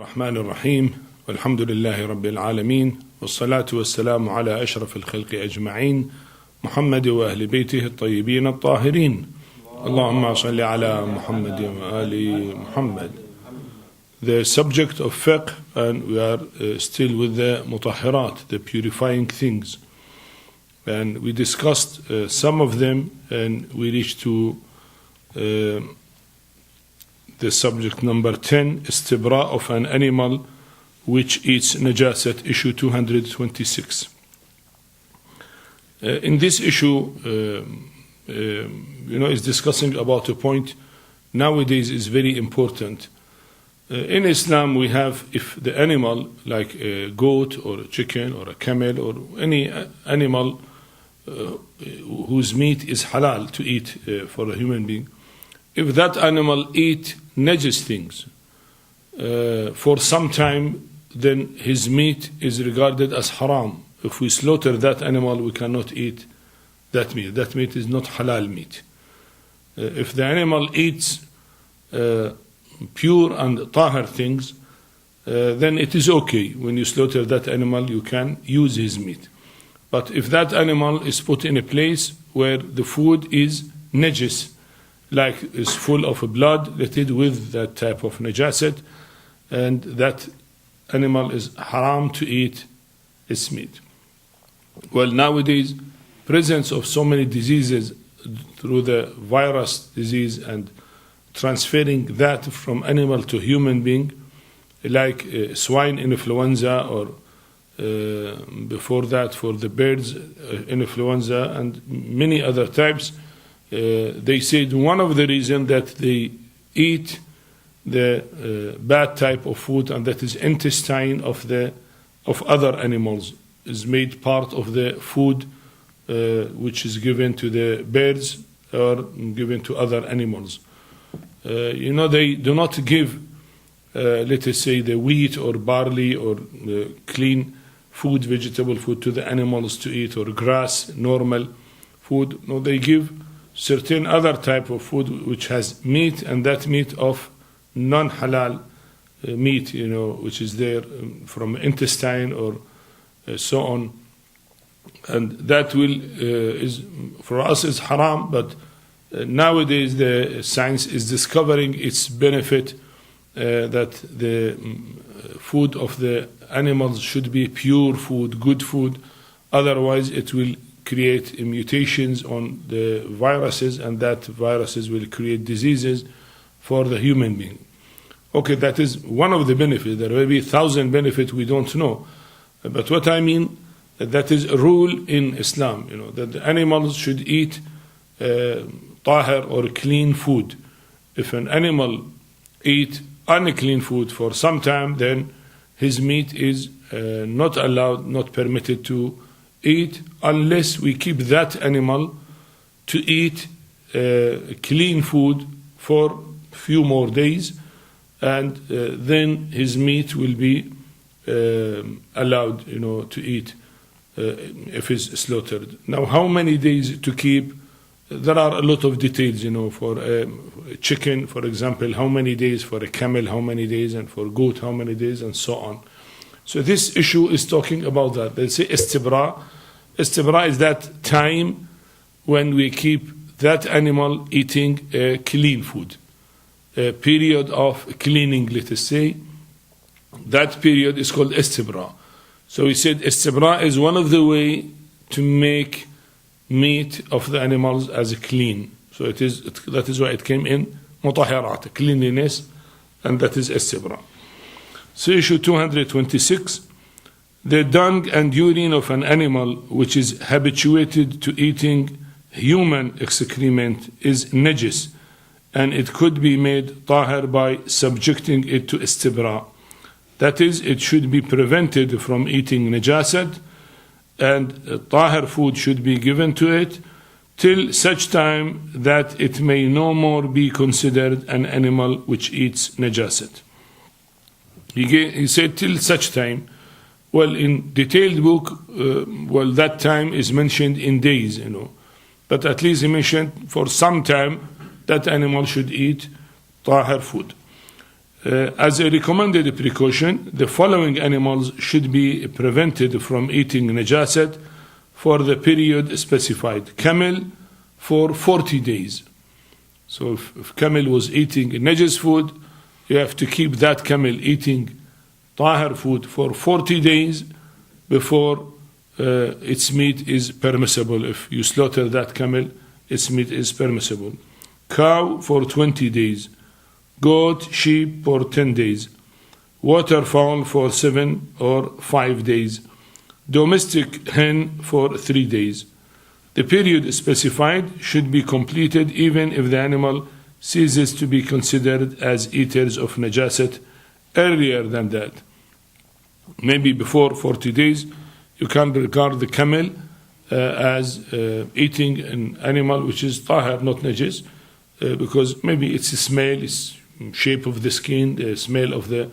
الرحمن الرحيم والحمد لله رب العالمين والصلاة والسلام على أشرف الخلق أجمعين محمد وأهل بيته الطيبين الطاهرين اللهم صل على محمد وآل محمد. The subject of fiqh, and we are still with the Mutahhiraat, the purifying things, and we discussed some of them, and we reached to the subject number 10, Istibra of an animal which eats Najasat, issue 226. In this issue, is discussing about a point nowadays is very important. In Islam, we have, if the animal, like a goat or a chicken or a camel or any animal whose meat is halal to eat for a human being, if that animal eat najis things for some time, then his meat is regarded as haram. If we slaughter that animal, we cannot eat that meat. That meat is not halal meat. If the animal eats pure and tahir things, then it is okay. When you slaughter that animal, you can use his meat. But if that animal is put in a place where the food is najis, like is full of blood related with that type of najasat, and that animal is haram to eat its meat. Well, nowadays, presence of so many diseases through the virus disease and transferring that from animal to human being, like swine influenza, or before that for the birds influenza and many other types. They said one of the reasons that they eat the bad type of food, and that is intestine of other animals, is made part of the food which is given to the birds or given to other animals. They do not give, let us say, the wheat or barley or clean food, vegetable food to the animals to eat, or grass, normal food. No, they give certain other type of food which has meat, and that meat of non-halal meat, which is there from intestine or so on. And that is for us is haram, but nowadays the science is discovering its benefit, that the food of the animals should be pure food, good food. Otherwise it will create mutations on the viruses, and that viruses will create diseases for the human being. Okay, that is one of the benefits. There may be 1,000 benefits we don't know. But what I mean, that is a rule in Islam, that the animals should eat tahir or clean food. If an animal eat unclean food for some time, then his meat is not allowed, not permitted to eat, unless we keep that animal to eat clean food for a few more days, and then his meat will be allowed to eat if it's slaughtered. Now, how many days to keep? There are a lot of details, for a chicken, for example, how many days, for a camel, how many days, and for goat, how many days, and so on. So this issue is talking about that. They say istibra. Istibra is that time when we keep that animal eating clean food. A period of cleaning, let us say. That period is called istibra. So we said istibra is one of the way to make meat of the animals as clean. So that is why it came in Mutahhiraat, cleanliness, and that is istibra. So issue 226, the dung and urine of an animal which is habituated to eating human excrement is najis, and it could be made tahir by subjecting it to istibra. That is, it should be prevented from eating najasat, and tahir food should be given to it till such time that it may no more be considered an animal which eats najasat. He said till such time. Well, in detailed book, that time is mentioned in days, but at least he mentioned for some time that animal should eat tahir food. As a recommended precaution, the following animals should be prevented from eating najasat for the period specified. Camel for 40 days. So if camel was eating najas food, you have to keep that camel eating tahir food for 40 days before its meat is permissible. If you slaughter that camel, its meat is permissible. Cow for 20 days. Goat, sheep for 10 days. Waterfowl for 7 or 5 days. Domestic hen for 3 days. The period specified should be completed even if the animal ceases to be considered as eaters of najasat earlier than that. Maybe before 40 days, you can regard the camel as eating an animal which is tahir, not najis, because maybe its smell, its shape of the skin, the smell of the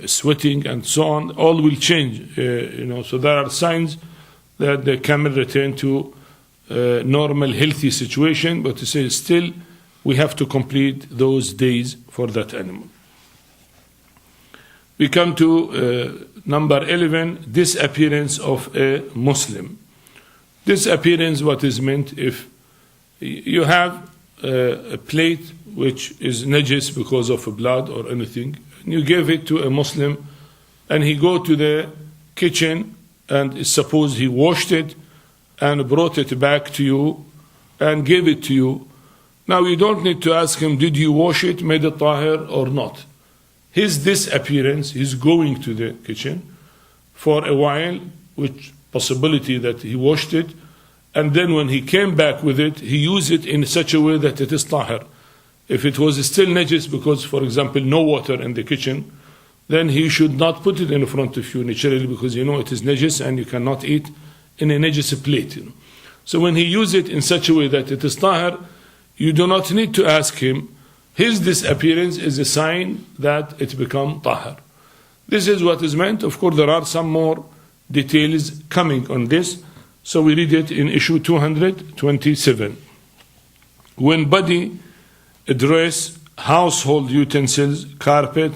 sweating and so on, all will change. So there are signs that the camel return to normal, healthy situation, but to say still we have to complete those days for that animal. We come to number 11, disappearance of a Muslim. Disappearance, what is meant if you have a plate which is najis because of blood or anything, and you give it to a Muslim, and he go to the kitchen, and suppose he washed it and brought it back to you and gave it to you. Now you don't need to ask him, did you wash it, made it tahir or not? His disappearance, he's going to the kitchen for a while, which possibility that he washed it, and then when he came back with it, he used it in such a way that it is tahir. If it was still najis because, for example, no water in the kitchen, then he should not put it in front of you naturally, because you know it is najis and you cannot eat in a najis plate. So when he used it in such a way that it is tahir, you do not need to ask him. His disappearance is a sign that it become tahir. This is what is meant. Of course, there are some more details coming on this. So we read it in issue 227. When body, dress, household utensils, carpet,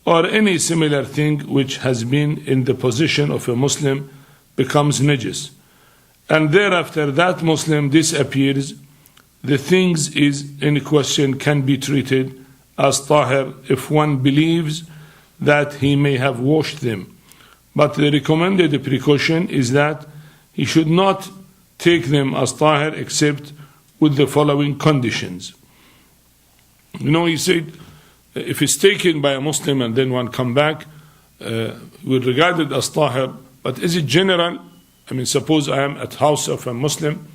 or any similar thing which has been in the possession of a Muslim becomes najis, and thereafter that Muslim disappears, the things is in question can be treated as tahir if one believes that he may have washed them. But the recommended precaution is that he should not take them as tahir except with the following conditions. He said, if it's taken by a Muslim and then one come back, we regard it as tahir, but is it general? Suppose I am at house of a Muslim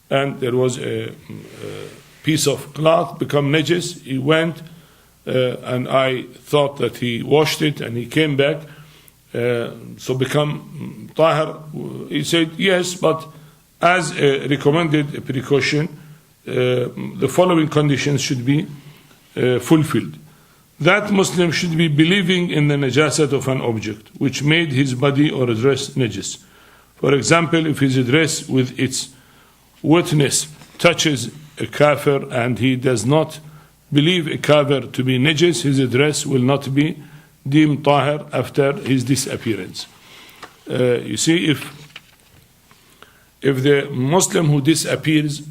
and there was a piece of cloth become najis, he went and I thought that he washed it and he came back, so become tahir. He said, yes, but as a recommended precaution, the following conditions should be fulfilled. That Muslim should be believing in the najasat of an object which made his body or dress najis. For example, if his dress with its wetness touches a kafir and he does not believe a kafir to be najis, his dress will not be deemed tahir after his disappearance. You see, if the Muslim who disappears,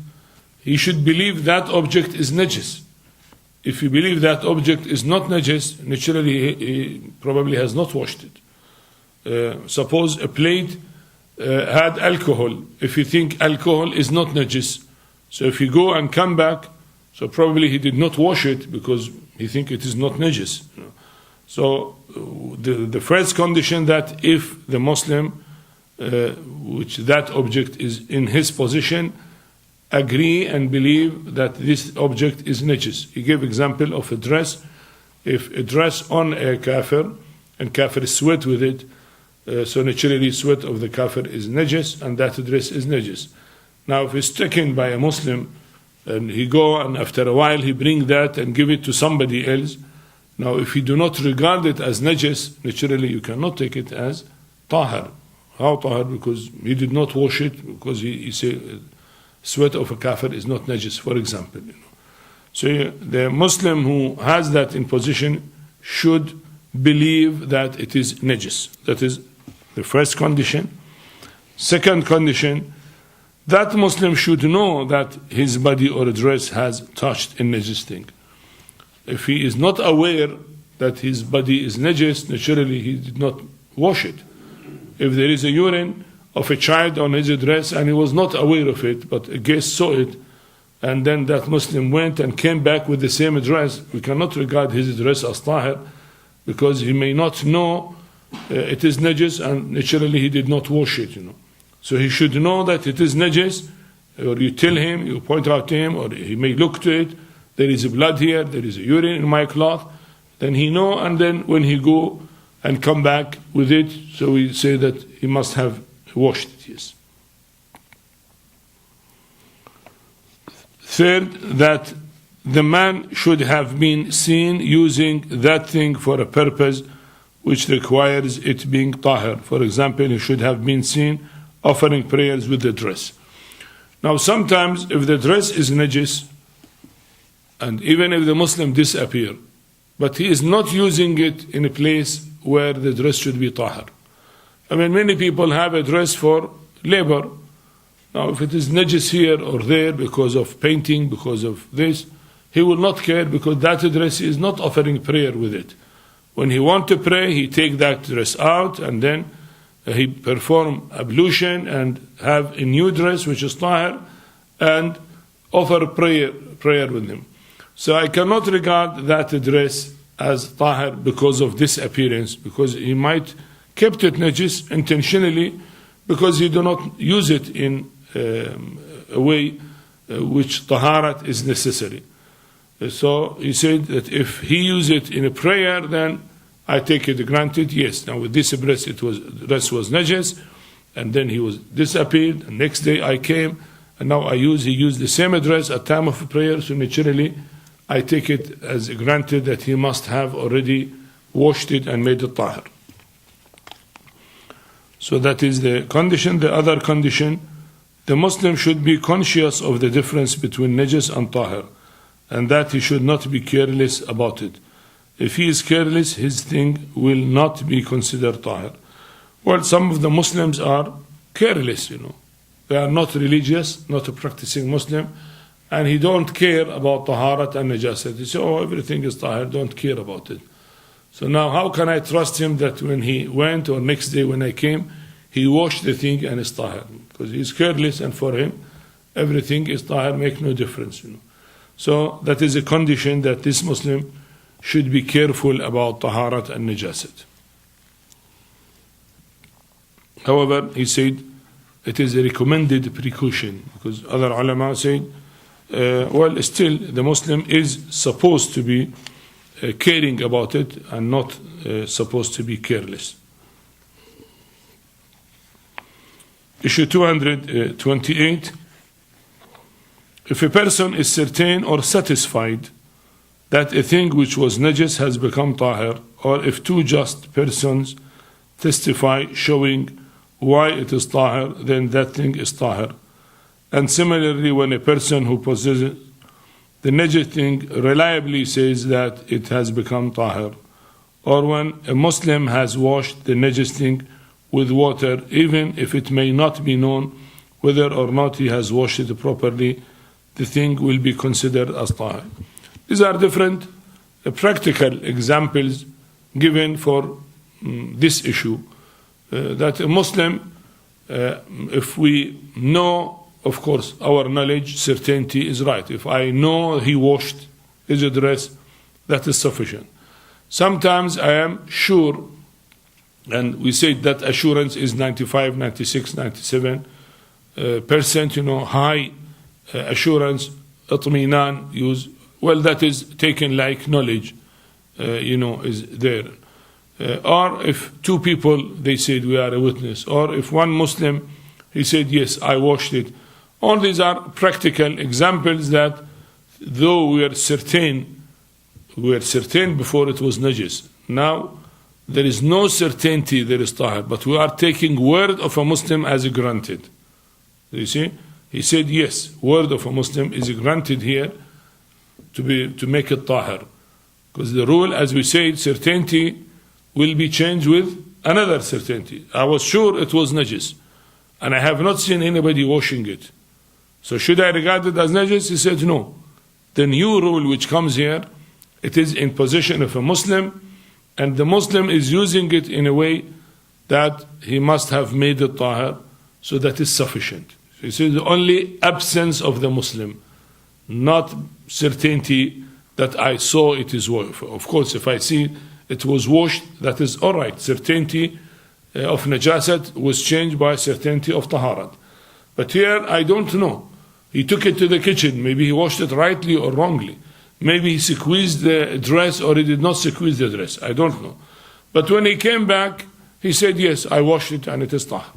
he should believe that object is najis. If you believe that object is not najis, naturally he probably has not washed it. Suppose a plate had alcohol. If you think alcohol is not najis, so if you go and come back, so probably he did not wash it because he think it is not najis. So the first condition that if the Muslim, which that object is in his possession, agree and believe that this object is najis. He gave example of a dress. If a dress on a kafir and kafir sweat with it, so naturally sweat of the kafir is najis and that dress is najis. Now if it's taken by a Muslim and he go and after a while he bring that and give it to somebody else, now if you do not regard it as najis, naturally you cannot take it as tahir. How tahir? Because he did not wash it, because he say sweat of a kafir is not najis, for example. So the Muslim who has that in position should believe that it is najis. That is the first condition. Second condition, that Muslim should know that his body or dress has touched a najis thing. If he is not aware that his body is najis, naturally he did not wash it. If there is a urine of a child on his dress and he was not aware of it, but a guest saw it, and then that Muslim went and came back with the same dress, we cannot regard his dress as tahir, because he may not know it is najis, and naturally he did not wash it, So he should know that it is najis, or you tell him, you point out to him, or he may look to it, there is blood here, there is a urine in my cloth, then he know, and then when he go and come back with it, so we say that he must have washed it, yes. Third, that the man should have been seen using that thing for a purpose which requires it being tahir. For example, he should have been seen offering prayers with the dress. Now sometimes if the dress is najis, and even if the Muslim disappear, but he is not using it in a place where the dress should be tahir. I mean, many people have a dress for labor. Now if it is najis here or there because of painting, because of this, he will not care, because that dress is not offering prayer with it. When he want to pray, he take that dress out, and then he perform ablution and have a new dress which is tahir, and offer prayer with him. So I cannot regard that dress as tahir because of this appearance, because he might kept it najis intentionally because he do not use it in a way which taharat is necessary. So he said that if he use it in a prayer, then I take it granted, yes. Now with this dress was najis, and then he was disappeared, and next day I came, and now he used the same dress at time of prayer, so naturally I take it as granted that he must have already washed it and made it tahir. So that is the condition. The other condition, the Muslim should be conscious of the difference between najis and tahir, and that he should not be careless about it. If he is careless, his thing will not be considered tahir. Well, some of the Muslims are careless, They are not religious, not a practicing Muslim, and he don't care about taharat and najasat. He say, everything is tahir, don't care about it. So now how can I trust him that when he went, or next day when I came, he washed the thing and is tahir? Because he is careless, and for him, everything is tahir, make no difference, So that is a condition that this Muslim should be careful about taharat and najasat. However, he said it is a recommended precaution, because other ulama said, still the Muslim is supposed to be caring about it and not supposed to be careless. Issue 228. If a person is certain or satisfied that a thing which was najis has become tahir, or if two just persons testify showing why it is tahir, then that thing is tahir. And similarly, when a person who possesses the najis thing reliably says that it has become tahir, or when a Muslim has washed the najis thing with water, even if it may not be known whether or not he has washed it properly, the thing will be considered as tahir. These are different practical examples given for this issue. That a Muslim, if we know, of course, our knowledge, certainty is right. If I know he washed his dress, that is sufficient. Sometimes I am sure, and we say that assurance is 95, 96, 97%, high assurance, itminan, use. Well, that is taken like knowledge, is there. Or if two people, they said we are a witness, or if one Muslim, he said, yes, I washed it. All these are practical examples that though we are certain before it was najis. Now, there is no certainty there is tahir, but we are taking word of a Muslim as granted. You see? He said, yes, word of a Muslim is granted here, to make it tahir. Because the rule, as we said, certainty will be changed with another certainty. I was sure it was najis, and I have not seen anybody washing it. So should I regard it as najis? He said no. The new rule which comes here, it is in possession of a Muslim, and the Muslim is using it in a way that he must have made it tahir, so that is sufficient. So he says the only absence of the Muslim, not certainty that I saw it is washed. Of course, if I see it was washed, that is all right. Certainty of najasat was changed by certainty of taharat. But here, I don't know. He took it to the kitchen. Maybe he washed it rightly or wrongly. Maybe he squeezed the dress or he did not squeeze the dress. I don't know. But when he came back, he said, yes, I washed it and it is tahir.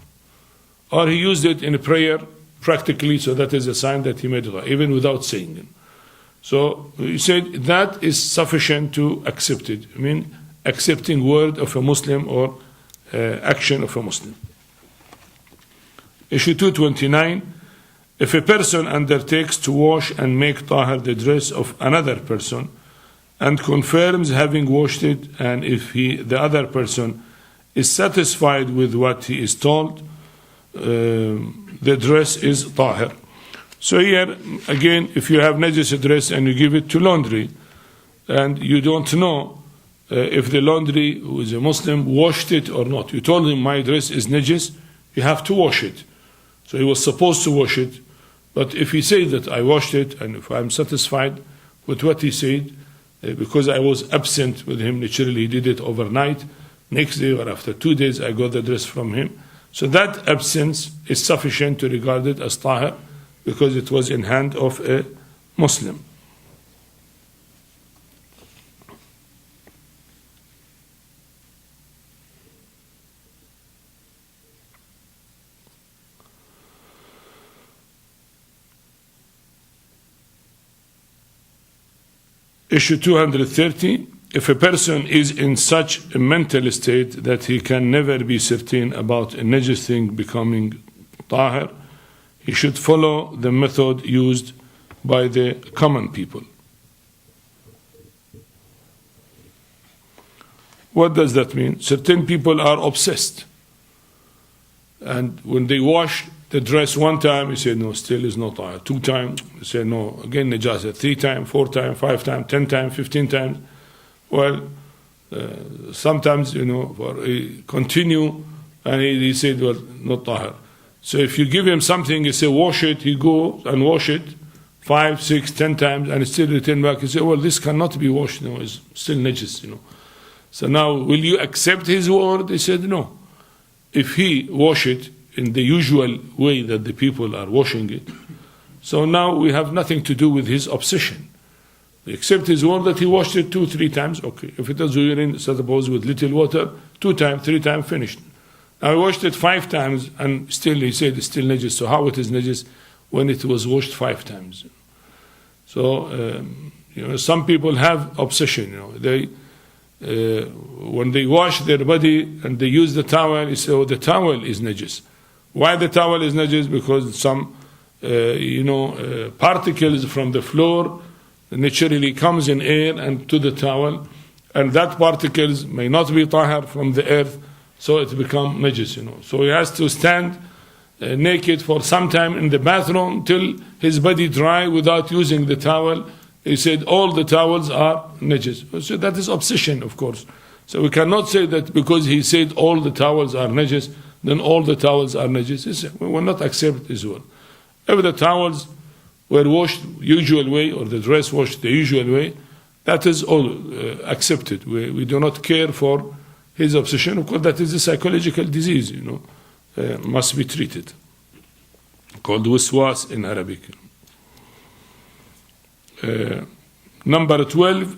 Or he used it in a prayer practically, so that is a sign that he made it tahir, even without saying it. So he said that is sufficient to accept it. I mean, accepting word of a Muslim or action of a Muslim. Issue 229. If a person undertakes to wash and make tahir the dress of another person and confirms having washed it, and if the other person is satisfied with what he is told, the dress is tahir. So here, again, if you have najis dress and you give it to laundry, and you don't know if the laundry, who is a Muslim, washed it or not. You told him, my dress is najis, you have to wash it. So he was supposed to wash it. But if he said that I washed it, and if I'm satisfied with what he said, because I was absent with him, naturally he did it overnight, next day or after 2 days I got the dress from him. So that absence is sufficient to regard it as tahir, because it was in hand of a Muslim. Issue 230. If a person is in such a mental state that he can never be certain about a najis thing becoming tahir, he should follow the method used by the common people. What does that mean? Certain people are obsessed. And when they wash the dress one time, he said, no, still is not tahir. 2 times, he said, no, again najasat. 3 times, 4 times, 5 times, 10 times, 15 times. Well, sometimes, he continue, and he said, well, not tahir. So if you give him something, you say, wash it, he go and wash it 5, 6, 10 times, and still return back. You say, well, this cannot be washed, it's still najis, So now, will you accept his word? He said, no. If he wash it in the usual way that the people are washing it, so now we have nothing to do with his obsession. We accept his word that he washed it 2, 3 times, okay. If it is urine, suppose with little water, 2 times, 3 times, finished. I washed it 5 times, and still he said it's still najis. So how it is najis when it was washed 5 times? So some people have obsession. They when they wash their body and they use the towel, they say, "Oh, the towel is najis." Why the towel is najis? Because some particles from the floor naturally comes in air and to the towel, and that particles may not be tahir from the earth. So it becomes najis, So he has to stand naked for some time in the bathroom till his body dry without using the towel. He said all the towels are najis. So that is obsession, of course. So we cannot say that because he said all the towels are najis, then all the towels are najis. We will not accept this one. If the towels were washed usual way, or the dress washed the usual way, that is all accepted. We do not care for his obsession. Of course, that is a psychological disease, must be treated. Called waswas in Arabic. Number 12,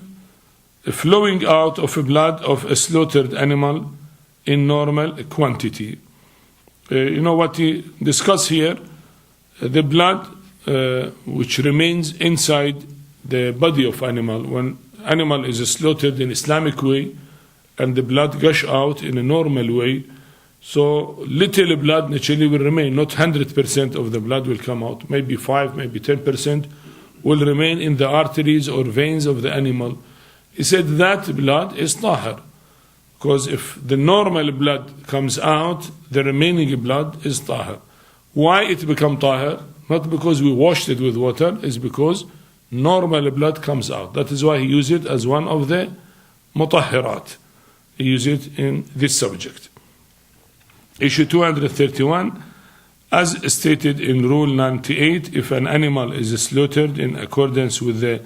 flowing out of blood of a slaughtered animal in normal quantity. What he discussed here, the blood which remains inside the body of animal. When animal is slaughtered in Islamic way, and the blood gush out in a normal way, so little blood naturally will remain. Not 100% of the blood will come out. Maybe 5, maybe 10% will remain in the arteries or veins of the animal. He said that blood is tahir. Because if the normal blood comes out, the remaining blood is tahir. Why it become tahir? Not because we washed it with water, it's because normal blood comes out. That is why he used it as one of the Mutahhiraat. He used it in this subject. Issue 231, as stated in Rule 98, if an animal is slaughtered in accordance with the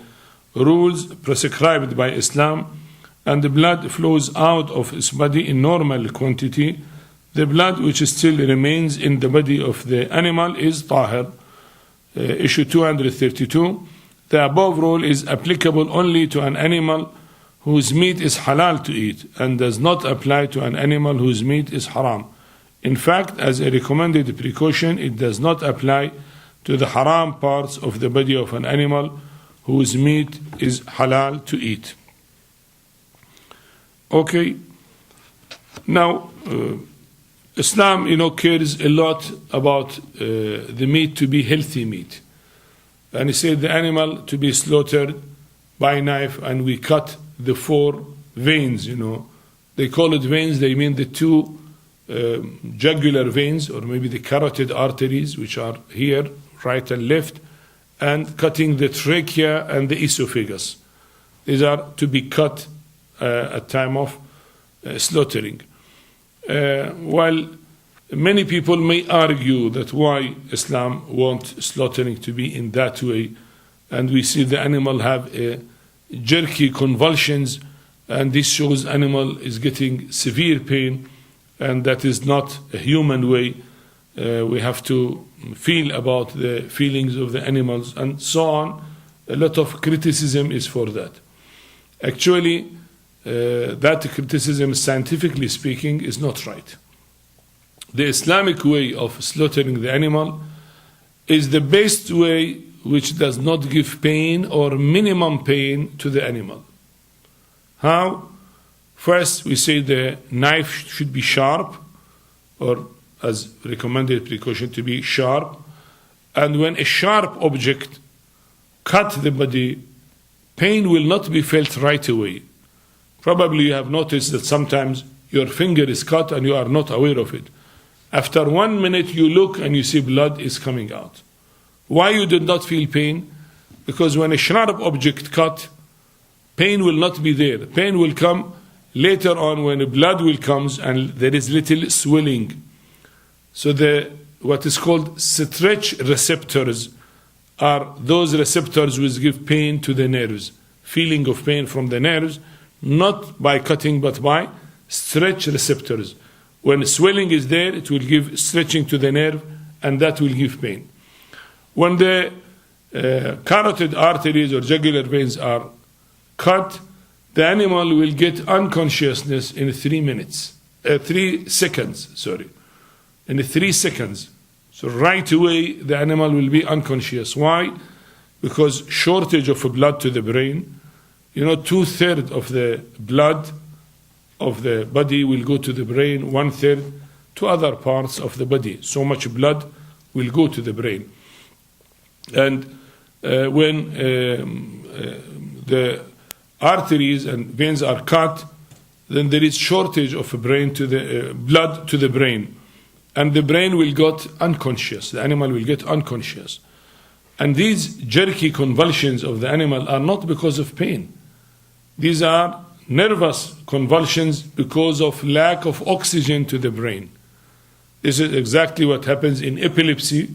rules prescribed by Islam, and the blood flows out of its body in normal quantity, the blood which still remains in the body of the animal is tahir. Issue 232, the above rule is applicable only to an animal whose meat is halal to eat and does not apply to an animal whose meat is haram. In fact, as a recommended precaution, it does not apply to the haram parts of the body of an animal whose meat is halal to eat. Okay, now Islam, cares a lot about the meat to be healthy meat. And he said the animal to be slaughtered by knife, and we cut the 4 veins, They call it veins, they mean the 2 jugular veins, or maybe the carotid arteries, which are here, right and left, and cutting the trachea and the esophagus. These are to be cut at time of slaughtering. While many people may argue that why Islam wants slaughtering to be in that way, and we see the animal have jerky convulsions, and this shows animal is getting severe pain, and that is not a human way. We have to feel about the feelings of the animals and so on. A lot of criticism is for that. Actually, that criticism, scientifically speaking, is not right. The Islamic way of slaughtering the animal is the best way, which does not give pain or minimum pain to the animal. How? First, we say the knife should be sharp, or as recommended precaution to be sharp. And when a sharp object cut the body, pain will not be felt right away. Probably you have noticed that sometimes your finger is cut and you are not aware of it. After 1 minute you look and you see blood is coming out. Why you did not feel pain? Because when a sharp object cut, pain will not be there. Pain will come later on when the blood will come and there is little swelling. So what is called stretch receptors are those receptors which give pain to the nerves. Feeling of pain from the nerves, not by cutting but by stretch receptors. When swelling is there, it will give stretching to the nerve, and that will give pain. When the carotid arteries or jugular veins are cut, the animal will get unconsciousness in 3 seconds. In 3 seconds. So right away the animal will be unconscious. Why? Because shortage of blood to the brain. 2/3 of the blood of the body will go to the brain, 1/3 to other parts of the body. So much blood will go to the brain. And when the arteries and veins are cut, then there is shortage of blood to the brain. And the brain will get unconscious. The animal will get unconscious. And these jerky convulsions of the animal are not because of pain. These are nervous convulsions because of lack of oxygen to the brain. This is exactly what happens in epilepsy.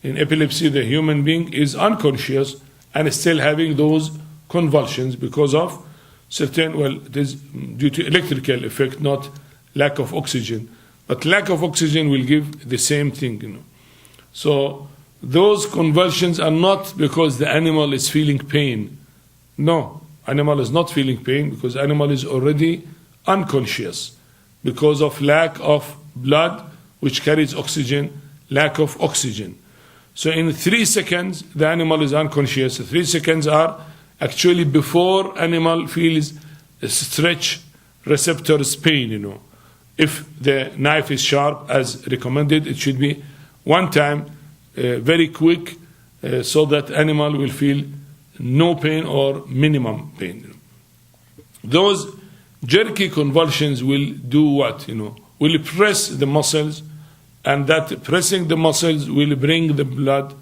In epilepsy, the human being is unconscious and still having those convulsions because of it is due to electrical effect, not lack of oxygen. But lack of oxygen will give the same thing. So those convulsions are not because the animal is feeling pain. No, animal is not feeling pain because animal is already unconscious because of lack of blood which carries oxygen, lack of oxygen. So in 3 seconds the animal is unconscious. 3 seconds are actually before animal feels stretch receptors pain. If the knife is sharp as recommended, it should be one time very quick so that animal will feel no pain or minimum pain. Those jerky convulsions will do what? Will press the muscles, and that pressing the muscles will bring the blood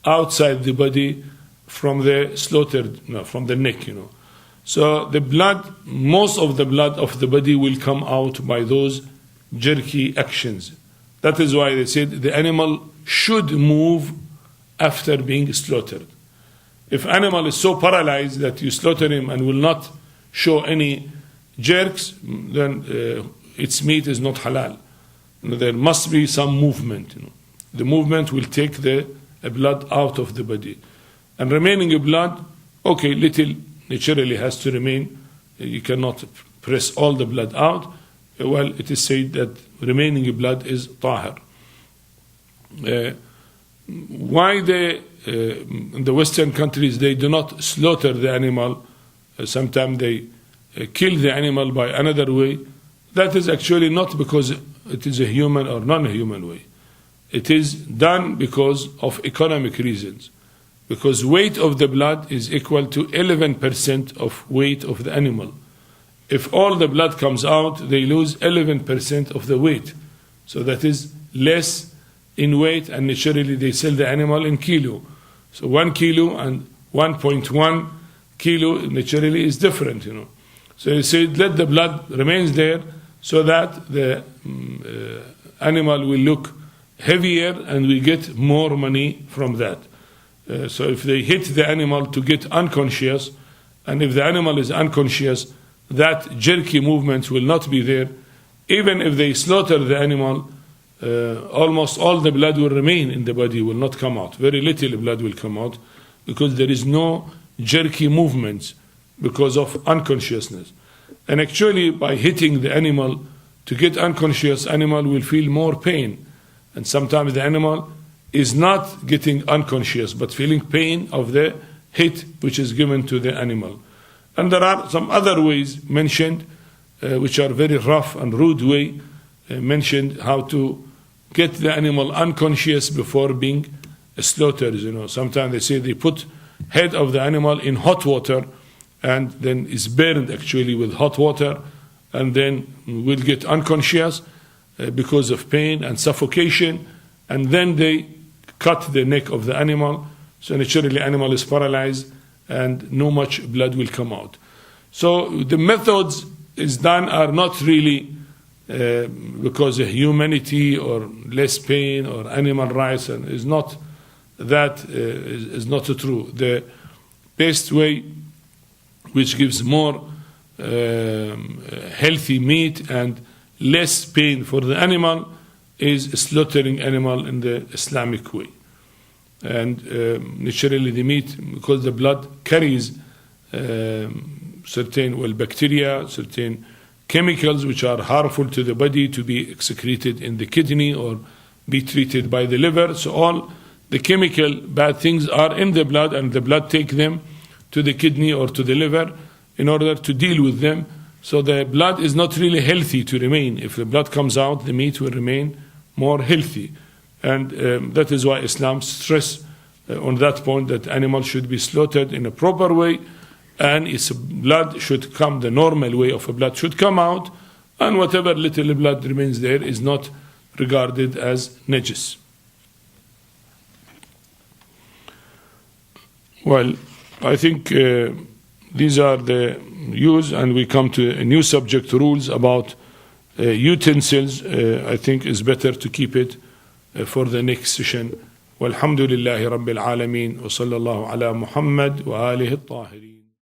outside the body from the from the neck. So the blood, most of the blood of the body will come out by those jerky actions. That is why they said the animal should move after being slaughtered. If animal is so paralyzed that you slaughter him and will not show any jerks, then its meat is not halal. There must be some movement. The movement will take the blood out of the body. And remaining blood, okay, little naturally has to remain. You cannot press all the blood out. Well, it is said that remaining blood is tahir. Why in the Western countries they do not slaughter the animal? Sometimes they kill the animal by another way. That is actually not because it is a human or non-human way. It is done because of economic reasons. Because weight of the blood is equal to 11% of weight of the animal. If all the blood comes out, they lose 11% of the weight. So that is less in weight, and naturally they sell the animal in kilo. So 1 kilo and 1.1 kilo naturally is different. So they said let the blood remains there so that the animal will look heavier and we get more money from that. So if they hit the animal to get unconscious, and if the animal is unconscious, that jerky movement will not be there. Even if they slaughter the animal, almost all the blood will remain in the body, will not come out. Very little blood will come out because there is no jerky movements because of unconsciousness. And actually by hitting the animal to get unconscious, animal will feel more pain. And sometimes the animal is not getting unconscious but feeling pain of the hit which is given to the animal. And there are some other ways mentioned which are very rough and rude way mentioned how to get the animal unconscious before being slaughtered. Sometimes they say they put head of the animal in hot water and then is burned actually with hot water, and then will get unconscious because of pain and suffocation, and then they cut the neck of the animal. So naturally animal is paralyzed and no much blood will come out. So the methods is done are not really because of humanity or less pain or animal rights, and is not that is not true. The best way, which gives more healthy meat and less pain for the animal, is slaughtering animal in the Islamic way. And naturally the meat, because the blood carries certain bacteria, certain chemicals which are harmful to the body to be excreted in the kidney or be treated by the liver. So all the chemical bad things are in the blood, and the blood take them to the kidney or to the liver in order to deal with them. So the blood is not really healthy to remain. If the blood comes out, the meat will remain more healthy. And that is why Islam stress on that point, that animal should be slaughtered in a proper way, and its blood should come, the normal way of a blood should come out, and whatever little blood remains there is not regarded as najis. Well, I think these are the use, and we come to a new subject, rules about utensils. I think it's better to keep it for the next session. Walhamdulillahi Rabbil Alameen, wa sallallahu ala Muhammad wa alihi at-tahirin.